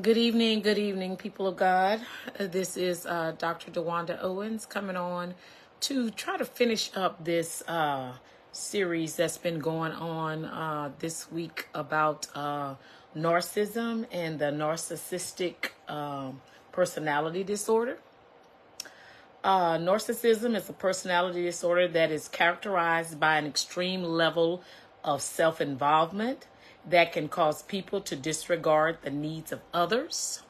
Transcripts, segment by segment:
Good evening, people of God. This is Dr. DeWanda Owens coming on to try to finish up this series that's been going on this week about narcissism and the narcissistic personality disorder. Narcissism is a personality disorder that is characterized by an extreme level of self-involvement that can cause people to disregard the needs of others.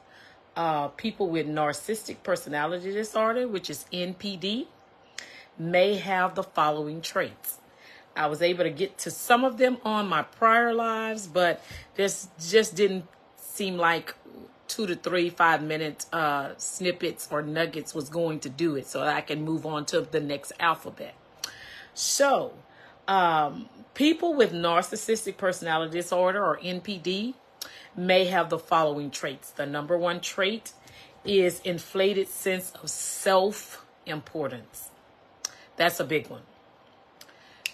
People with narcissistic personality disorder, which is NPD, may have the following traits. I was able to get to some of them on my prior lives, but this just didn't seem like 2 to 3 5-minute snippets or nuggets was going to do it, so that I can move on to the next alphabet. So, people with narcissistic personality disorder, or NPD, may have the following traits. The number one trait is inflated sense of self-importance. That's a big one.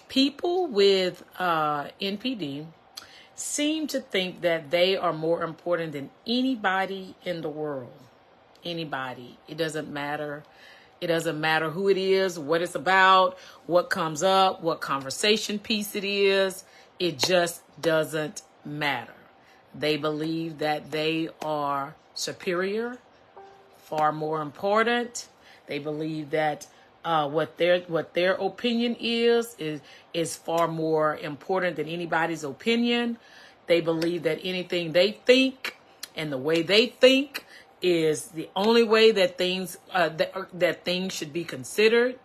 People with NPD seem to think that they are more important than anybody in the world. Anybody. It doesn't matter. It doesn't matter who it is, what it's about, what comes up, what conversation piece it is. It just doesn't matter. They believe that they are superior, far more important. They believe that what their opinion is far more important than anybody's opinion. They believe that anything they think and the way they think is the only way that things should be considered.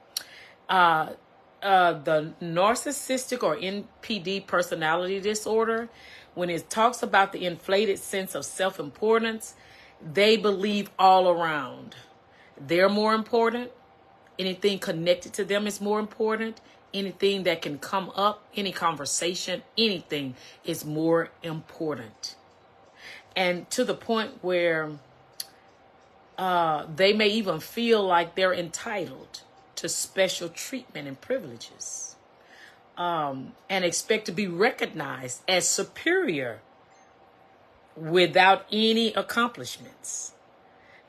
The narcissistic or NPD personality disorder, when it talks about the inflated sense of self-importance, they believe all around they're more important. Anything connected to them is more important. Anything that can come up, any conversation, anything is more important. And to the point where they may even feel like they're entitled to special treatment and privileges, and expect to be recognized as superior without any accomplishments,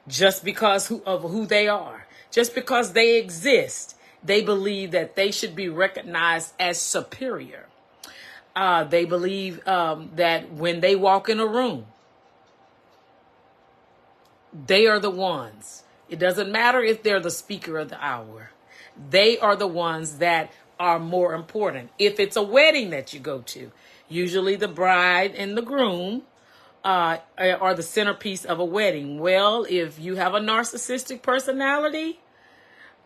just because of who they are, just because they exist. They believe that they should be recognized as superior. They believe that when they walk in a room, they are the ones. It doesn't matter if they're the speaker of the hour. They are the ones that are more important. If it's a wedding that you go to, usually the bride and the groom are the centerpiece of a wedding. Well, if you have a narcissistic personality,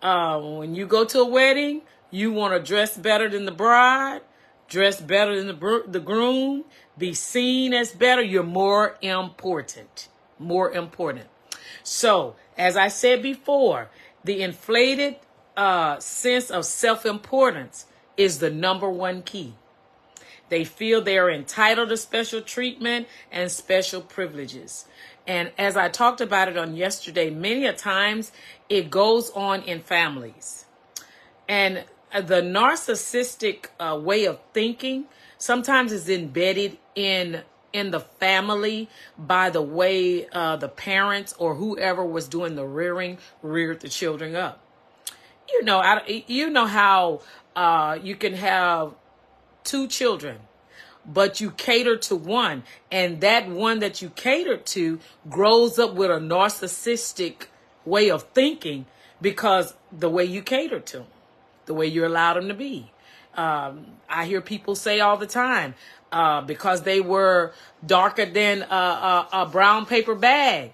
when you go to a wedding, you want to dress better than the bride, dress better than the groom, be seen as better. You're more important. More important. So, as I said before, the inflated sense of self-importance is the number one key. They feel they are entitled to special treatment and special privileges. And as I talked about it on yesterday, many a times it goes on in families. And the narcissistic way of thinking sometimes is embedded in the family by the way the parents or whoever was doing the rearing reared the children up. You know how you can have 2 children, but you cater to one, and that one that you cater to grows up with a narcissistic way of thinking because the way you cater to them, the way you allowed them to be. I hear people say all the time, because they were darker than a brown paper bag,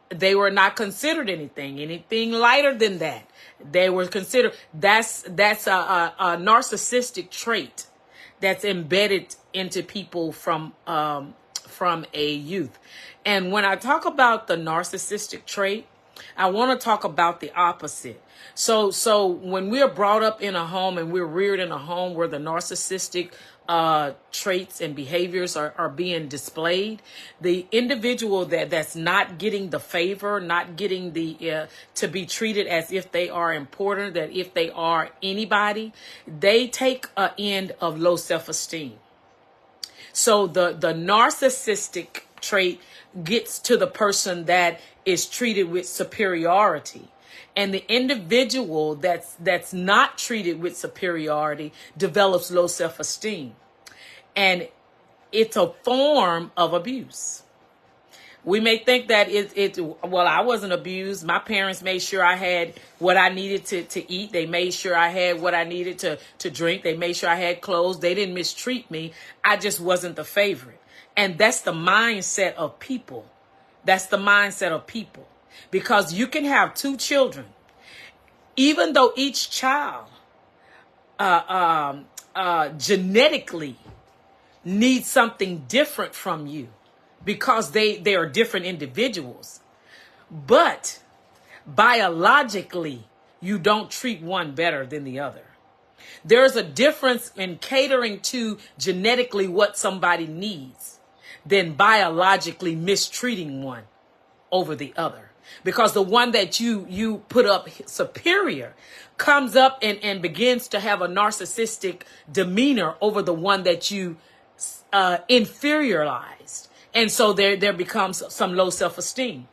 they were not considered anything. Anything lighter than that, they were considered. That's a narcissistic trait that's embedded into people from a youth. And when I talk about the narcissistic trait, I want to talk about the opposite. So when we're brought up in a home and we're reared in a home where the narcissistic traits and behaviors are being displayed, the individual that's not getting the favor, not getting the to be treated as if they are important, that if they are anybody, they take an end of low self-esteem. So the narcissistic trait gets to the person that is treated with superiority. And the individual that's not treated with superiority develops low self-esteem. And it's a form of abuse. We may think that well, I wasn't abused. My parents made sure I had what I needed to eat. They made sure I had what I needed to drink. They made sure I had clothes. They didn't mistreat me. I just wasn't the favorite. And that's the mindset of people. That's the mindset of people. Because you can have two children, even though each child genetically needs something different from you, because they are different individuals. But biologically, you don't treat one better than the other. There's a difference in catering to genetically what somebody needs than biologically mistreating one over the other. Because the one that you put up superior comes up and begins to have a narcissistic demeanor over the one that you inferiorized. And so there becomes some low self-esteem.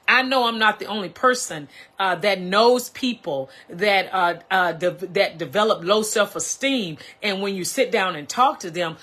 I know I'm not the only person that knows people that develop low self-esteem. And when you sit down and talk to them,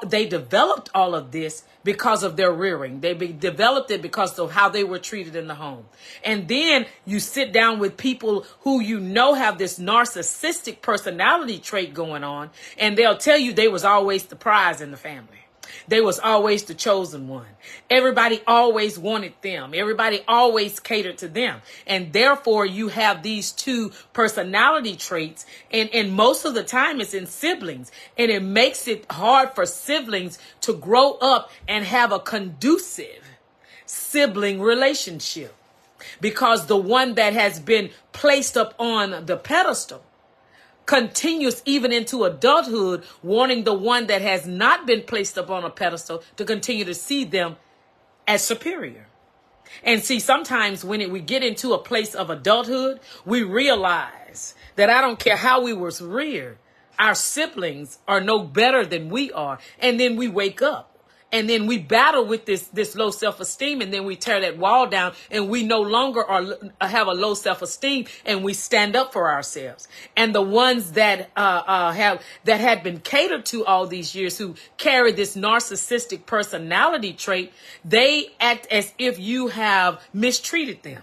they developed all of this because of their rearing. They developed it because of how they were treated in the home. And then you sit down with people who you know have this narcissistic personality trait going on, and they'll tell you they was always the prize in the family. They was always the chosen one. Everybody always wanted them. Everybody always catered to them. And therefore, you have these two personality traits. And most of the time, it's in siblings. And it makes it hard for siblings to grow up and have a conducive sibling relationship. Because the one that has been placed up on the pedestal continues even into adulthood, wanting the one that has not been placed up on a pedestal to continue to see them as superior. And see, sometimes when we get into a place of adulthood, we realize that I don't care how we were reared, our siblings are no better than we are. And then we wake up. And then we battle with this low self-esteem, and then we tear that wall down, and we no longer have a low self-esteem, and we stand up for ourselves. And the ones that had been catered to all these years, who carry this narcissistic personality trait, they act as if you have mistreated them.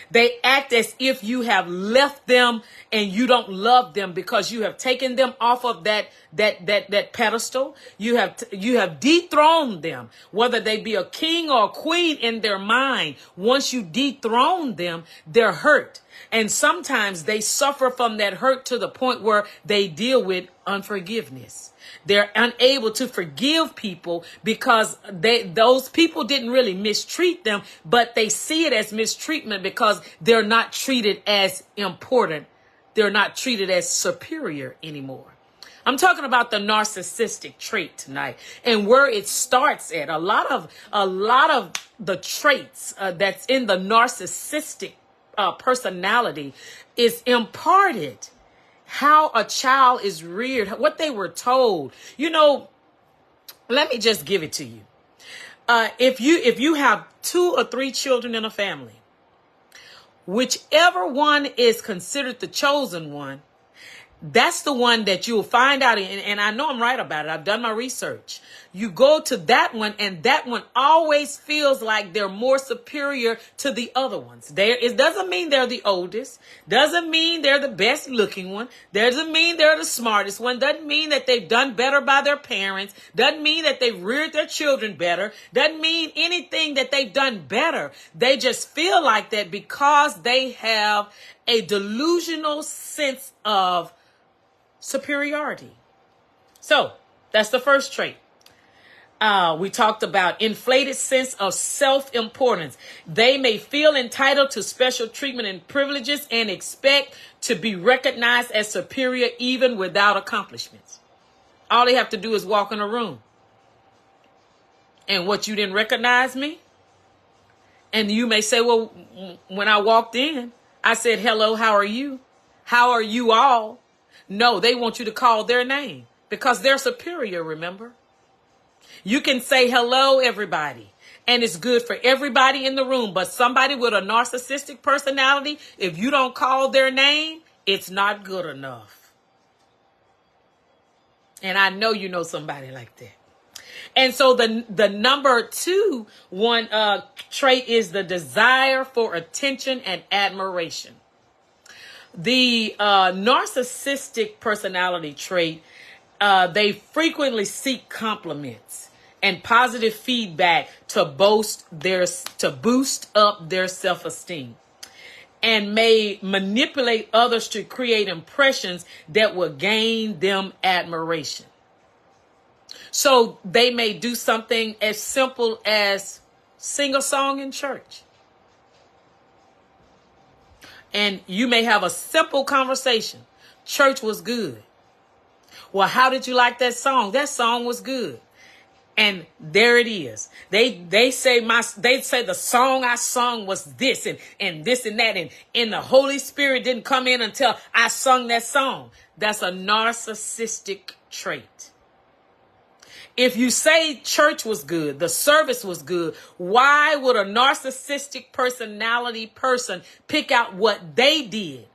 They act as if you have left them and you don't love them because you have taken them off of that pedestal. You have dethroned them, whether they be a king or a queen in their mind. Once you dethrone them, they're hurt. And sometimes they suffer from that hurt to the point where they deal with unforgiveness. They're unable to forgive people because those people didn't really mistreat them, but they see it as mistreatment because they're not treated as important. They're not treated as superior anymore. I'm talking about the narcissistic trait tonight, and where it starts at. A lot of the traits that's in the narcissistic personality is imparted. How a child is reared, what they were told. You know, let me just give it to you. If you have 2 or 3 children in a family, whichever one is considered the chosen one, that's the one that you'll find out. And I know I'm right about it. I've done my research. You go to that one, and that one always feels like they're more superior to the other ones. It doesn't mean they're the oldest. Doesn't mean they're the best looking one. Doesn't mean they're the smartest one. Doesn't mean that they've done better by their parents. Doesn't mean that they've reared their children better. Doesn't mean anything that they've done better. They just feel like that because they have a delusional sense of superiority. So that's the first trait. We talked about inflated sense of self-importance. They may feel entitled to special treatment and privileges and expect to be recognized as superior even without accomplishments. All they have to do is walk in a room. And what, you didn't recognize me? And you may say, well, when I walked in, I said, hello, how are you? How are you all? No, they want you to call their name because they're superior, remember? You can say hello, everybody, and it's good for everybody in the room. But somebody with a narcissistic personality, if you don't call their name, it's not good enough. And I know you know somebody like that. And so the number one trait is the desire for attention and admiration. The narcissistic personality trait, they frequently seek compliments and positive feedback to boost up their self-esteem, and may manipulate others to create impressions that will gain them admiration. So they may do something as simple as sing a song in church. And you may have a simple conversation. Church was good. Well, how did you like that song? That song was good. And there it is. They say the song I sung was this and this and that. And the Holy Spirit didn't come in until I sung that song. That's a narcissistic trait. If you say church was good, the service was good, why would a narcissistic personality person pick out what they did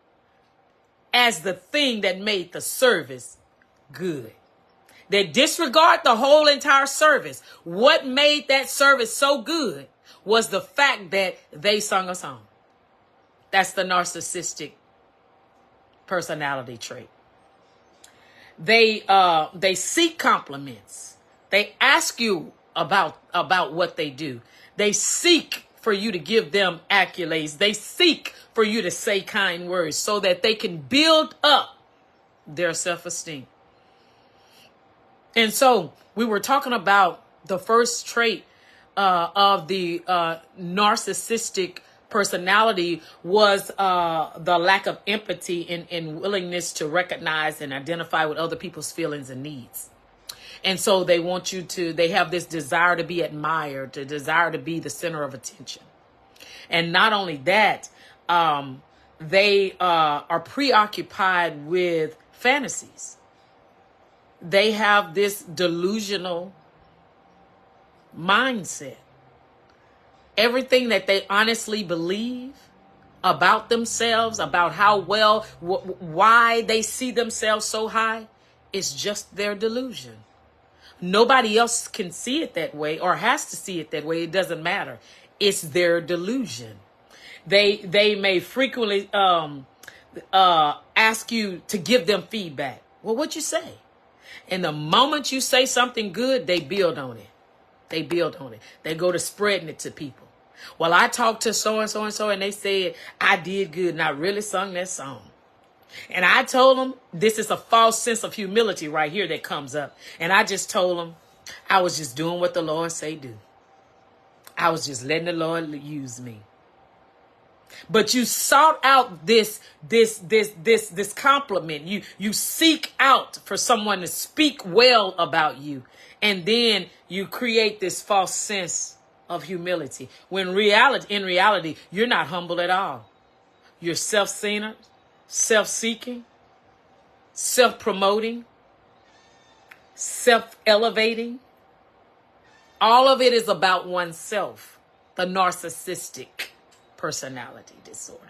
as the thing that made the service good? They disregard the whole entire service. What made that service so good was the fact that they sung a song. That's the narcissistic personality trait. They seek compliments. They ask you about what they do. They seek for you to give them accolades. They seek for you to say kind words so that they can build up their self-esteem. And so we were talking about the first trait of the narcissistic personality was the lack of empathy and willingness to recognize and identify with other people's feelings and needs. And so they want you to, they have this desire to be admired, the desire to be the center of attention. And not only that, they are preoccupied with fantasies. They have this delusional mindset. Everything that they honestly believe about themselves, about how well, why they see themselves so high, is just their delusion. Nobody else can see it that way or has to see it that way. It doesn't matter. It's their delusion. They may frequently ask you to give them feedback. Well, what'd you say? And the moment you say something good, they build on it. They build on it. They go to spreading it to people. Well, I talked to so-and-so and so, and they said, I did good, and I really sung that song. And I told them, this is a false sense of humility right here that comes up. And I just told them, I was just doing what the Lord say do. I was just letting the Lord use me. But you sought out this compliment. You seek out for someone to speak well about you. And then you create this false sense of humility. When in reality, you're not humble at all. You're self-centered, self-seeking, self-promoting, self-elevating. All of it is about oneself, the narcissistic personality disorder.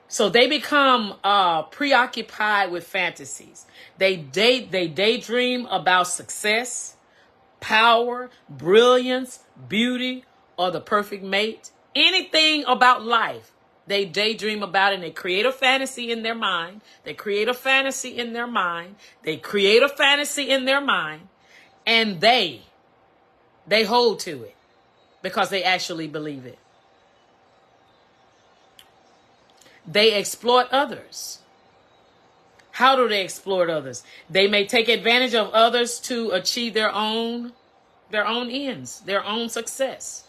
So they become preoccupied with fantasies. They daydream about success, power, brilliance, beauty, or the perfect mate. Anything about life. They daydream about it, and they create a fantasy in their mind. They create a fantasy in their mind. They create a fantasy in their mind, and they hold to it because they actually believe it. They exploit others. How do they exploit others? They may take advantage of others to achieve their own ends, their own success.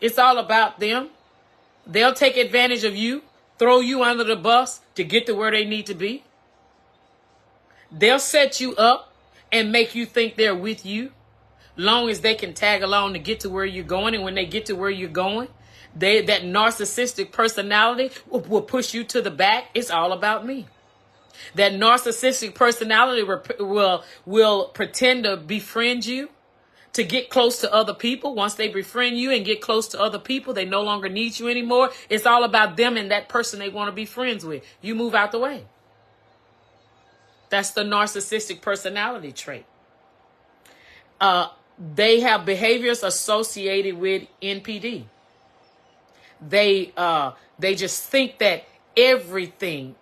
It's all about them. They'll take advantage of you, throw you under the bus to get to where they need to be. They'll set you up and make you think they're with you, long as they can tag along to get to where you're going. And when they get to where you're going, that narcissistic personality will push you to the back. It's all about me. That narcissistic personality will pretend to befriend you, to get close to other people. Once they befriend you and get close to other people, they no longer need you anymore. It's all about them and that person they want to be friends with. You move out the way. That's the narcissistic personality trait. They have behaviors associated with NPD. They just think that everything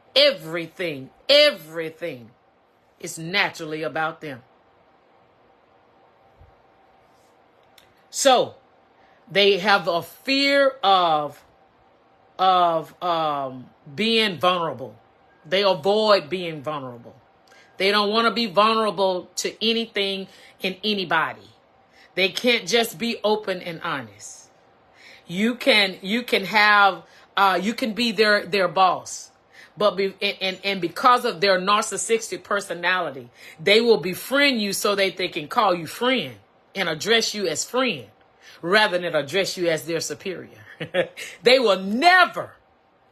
is naturally about them. So they have a fear of being vulnerable. They avoid being vulnerable. They don't want to be vulnerable to anything and anybody. They can't just be open and honest. You can be their boss, but because of their narcissistic personality, they will befriend you so that they can call you friend and address you as friend rather than address you as their superior. They will never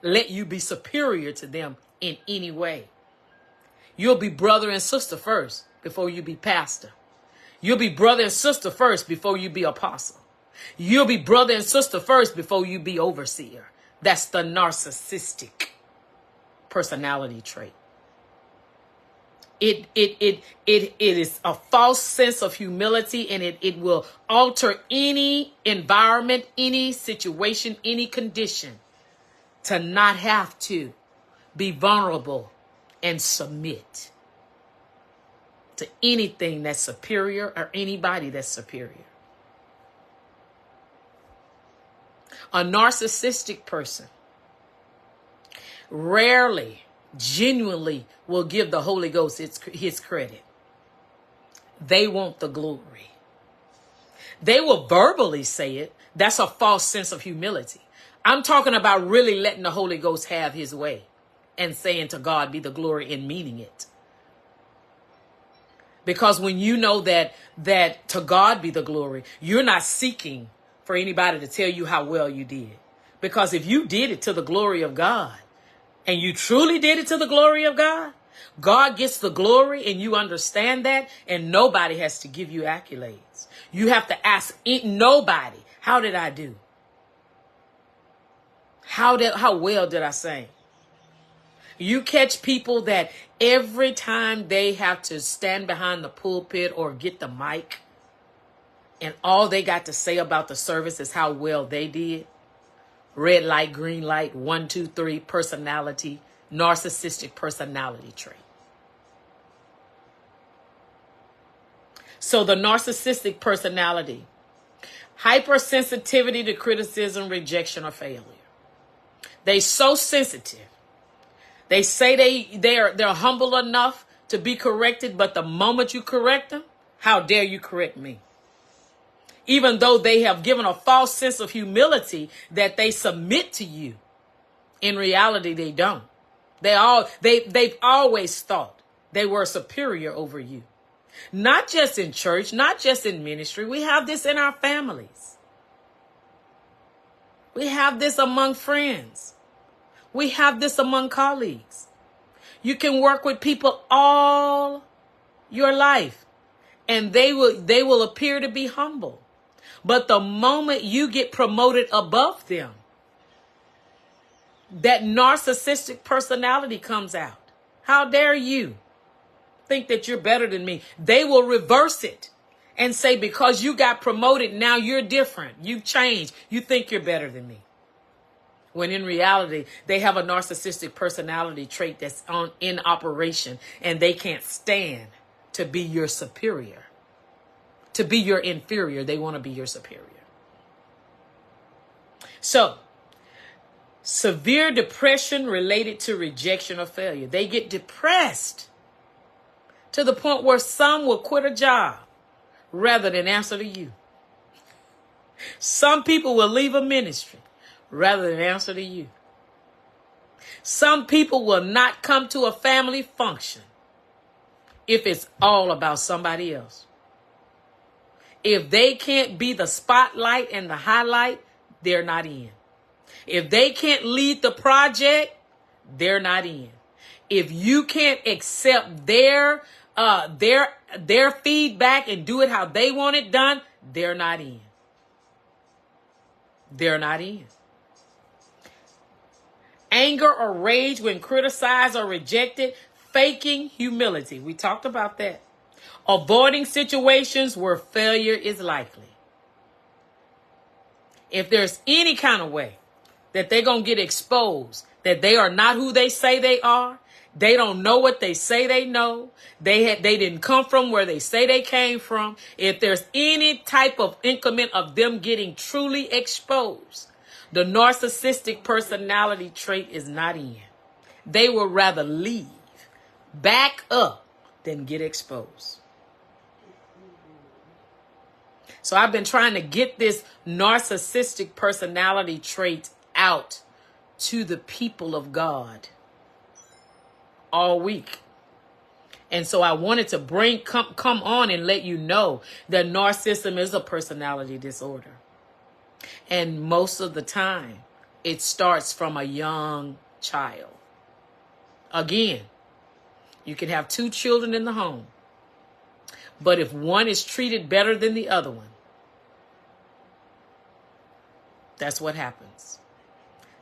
let you be superior to them in any way. You'll be brother and sister first before you be pastor. You'll be brother and sister first before you be apostle. You'll be brother and sister first before you be overseer. That's the narcissistic personality trait. It is a false sense of humility, and it will alter any environment, any situation, any condition to not have to be vulnerable and submit to anything that's superior or anybody that's superior. A narcissistic person rarely, genuinely will give the Holy Ghost his credit. They want the glory. They will verbally say it. That's a false sense of humility. I'm talking about really letting the Holy Ghost have his way and saying to God be the glory and meaning it. Because when you know that to God be the glory, you're not seeking for anybody to tell you how well you did. Because if you did it to the glory of God, and you truly did it to the glory of God, God gets the glory, and you understand that, and nobody has to give you accolades. You have to ask nobody, how did I do? How well did I sing? You catch people that every time they have to stand behind the pulpit or get the mic, and all they got to say about the service is how well they did. Red light, green light, 1, 2, 3, personality, narcissistic personality trait. So the narcissistic personality, hypersensitivity to criticism, rejection, or failure. They so sensitive. They say they're humble enough to be corrected, but the moment you correct them, how dare you correct me? Even though they have given a false sense of humility that they submit to you, in reality they don't. They've always thought they were superior over you. Not just in church, not just in ministry. We have this in our families. We have this among friends. We have this among colleagues. You can work with people all your life, and they will appear to be humble. But the moment you get promoted above them, that narcissistic personality comes out. How dare you think that you're better than me? They will reverse it and say, because you got promoted, now you're different. You've changed. You think you're better than me. When in reality, they have a narcissistic personality trait that's in operation, and they can't stand to be your superior. To be your inferior, they want to be your superior. So, severe depression related to rejection or failure. They get depressed to the point where some will quit a job rather than answer to you. Some people will leave a ministry rather than answer to you. Some people will not come to a family function if it's all about somebody else. If they can't be the spotlight and the highlight, they're not in. If they can't lead the project, they're not in. If you can't accept their feedback and do it how they want it done, they're not in. They're not in. Anger or rage when criticized or rejected, faking humility. We talked about that. Avoiding situations where failure is likely. If there's any kind of way that they're going to get exposed, that they are not who they say they are, they don't know what they say they know, they didn't come from where they say they came from, if there's any type of increment of them getting truly exposed, the narcissistic personality trait is not in. They would rather leave, back up, than get exposed. So I've been trying to get this narcissistic personality trait out to the people of God all week. And so I wanted to come on and let you know that narcissism is a personality disorder. And most of the time, it starts from a young child. Again, you can have 2 children in the home, but if one is treated better than the other one, that's what happens.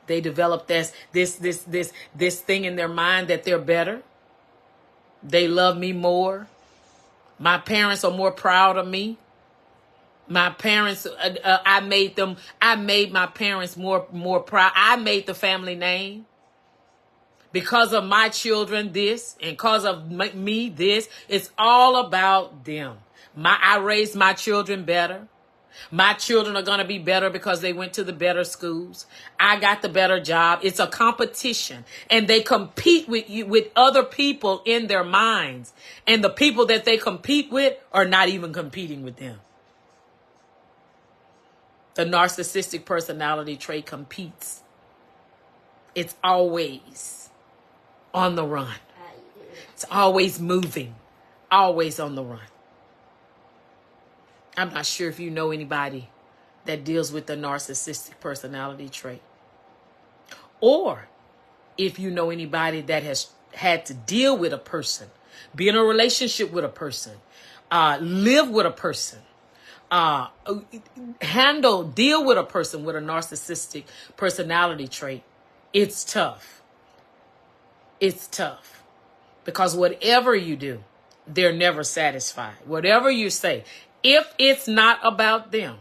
They develop this thing in their mind that they're better. They love me more. My parents are more proud of me. My parents, I made my parents more proud. I made the family name. Because of my children, this, and because of me, this. It's all about them. I raised my children better. My children are going to be better because they went to the better schools. I got the better job. It's a competition, and they compete with other people in their minds. And the people that they compete with are not even competing with them. The narcissistic personality trait competes. It's always on the run. It's always moving, always on the run. I'm not sure if you know anybody that deals with the narcissistic personality trait, or if you know anybody that has had to deal with a person, be in a relationship with a person, live with a person, deal with a person with a narcissistic personality trait. It's tough. It's tough because whatever you do, they're never satisfied. Whatever you say, if it's not about them,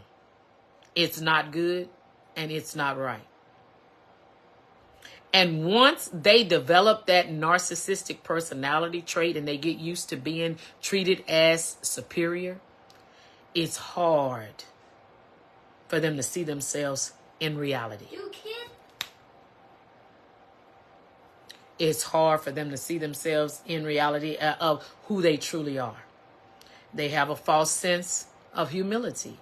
it's not good and it's not right. And once they develop that narcissistic personality trait and they get used to being treated as superior, it's hard for them to see themselves in reality. It's hard for them to see themselves in reality of who they truly are. They have a false sense of humility.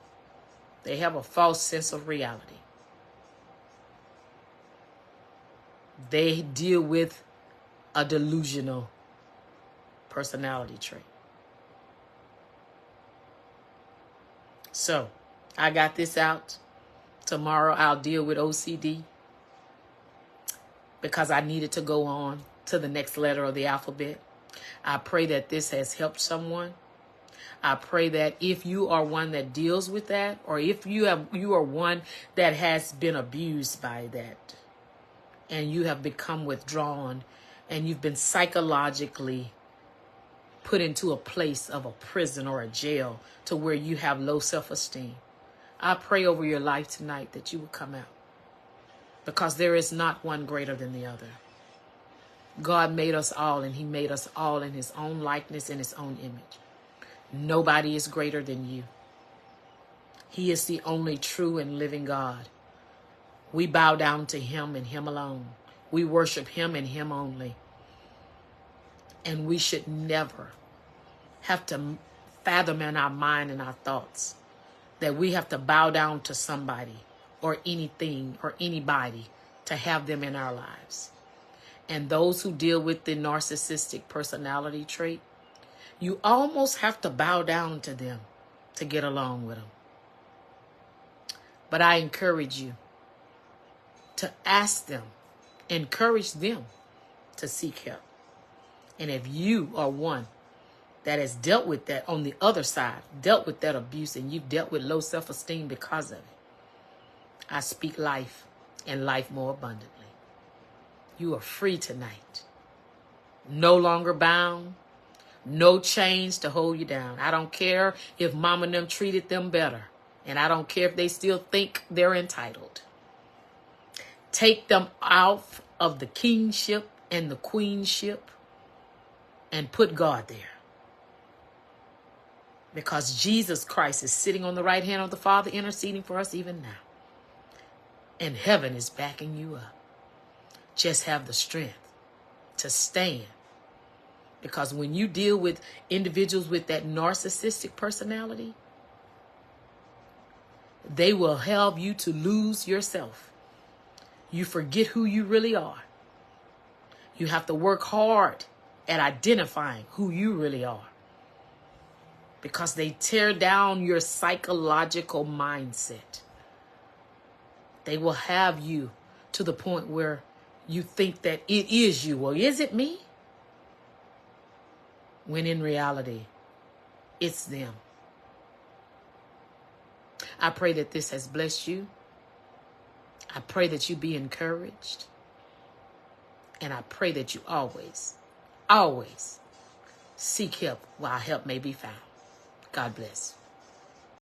They have a false sense of reality. They deal with a delusional personality trait. So, I got this out. Tomorrow I'll deal with OCD because I needed to go on to the next letter of the alphabet. I pray that this has helped someone. I pray that if you are one that deals with that, or if you are one that has been abused by that, and you have become withdrawn, and you've been psychologically put into a place of a prison or a jail to where you have low self-esteem, I pray over your life tonight that you will come out, because there is not one greater than the other. God made us all, and he made us all in his own likeness and his own image. Nobody is greater than you. He is the only true and living God. We bow down to him and him alone. We worship him and him only. And we should never have to fathom in our mind and our thoughts that we have to bow down to somebody or anything or anybody to have them in our lives. And those who deal with the narcissistic personality trait, you almost have to bow down to them to get along with them. But I encourage you to ask them, encourage them to seek help. And if you are one that has dealt with that on the other side, dealt with that abuse, and you've dealt with low self-esteem because of it. I speak life and life more abundantly. You are free tonight. No longer bound. No chains to hold you down. I don't care if mom and them treated them better. And I don't care if they still think they're entitled. Take them out of the kingship and the queenship and put God there. Because Jesus Christ is sitting on the right hand of the Father, interceding for us even now. And heaven is backing you up. Just have the strength to stand. Because when you deal with individuals with that narcissistic personality, they will help you to lose yourself. You forget who you really are. You have to work hard at identifying who you really are. Because they tear down your psychological mindset. They will have you to the point where you think that it is you. Well, is it me? When in reality, it's them. I pray that this has blessed you. I pray that you be encouraged. And I pray that you always, always seek help while help may be found. God bless.